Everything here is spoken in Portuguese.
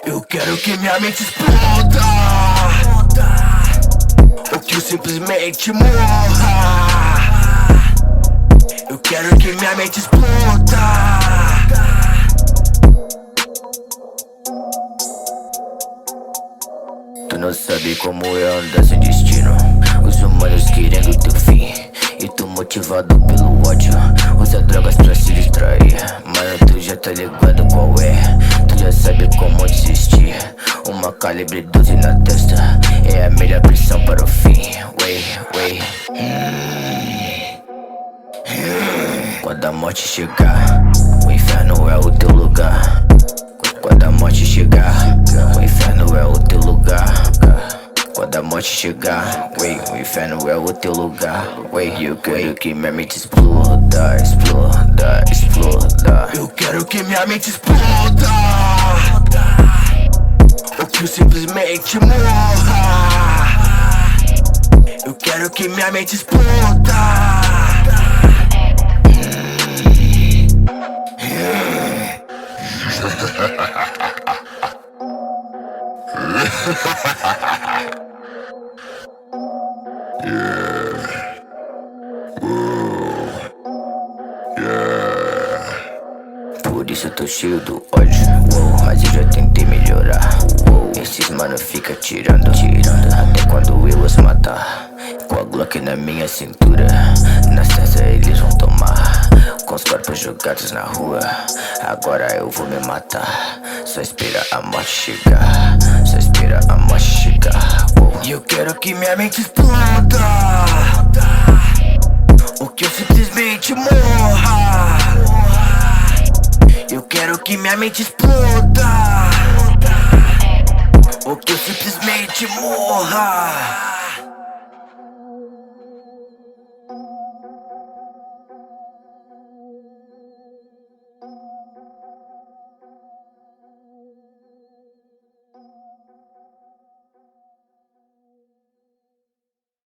Eu quero que minha mente exploda, ou que eu simplesmente morra. Eu quero que minha mente exploda. Tu não sabe como é andar sem destino. Os humanos querendo teu fim e tu motivado pelo ódio. Usa drogas pra se distrair. Mano, tu já tá ligado qual é. Tu já sabe como desistir. Uma calibre 12 na testa é a melhor pressão para o fim. Way. Quando a morte chegar, o inferno é o teu lugar. Quando a morte chegar, o inferno é o teu lugar. Quando a morte chegar, o inferno é o teu lugar. Eu quero que minha mente exploda. Eu quero que minha mente exploda, ou que eu simplesmente morra. Eu quero que minha mente exploda. Por isso eu tô cheio do ódio, mas eu já tentei melhorar. Esses mano fica tirando até quando eu os matar. Com a Glock na minha cintura, na cesta eles vão tomar. Com os corpos jogados na rua, agora eu vou me matar. Só espera a morte chegar, só espera a morte chegar. E eu quero que minha mente exploda, ou que eu simplesmente morra. Eu quero que minha mente exploda, ou que eu simplesmente morra.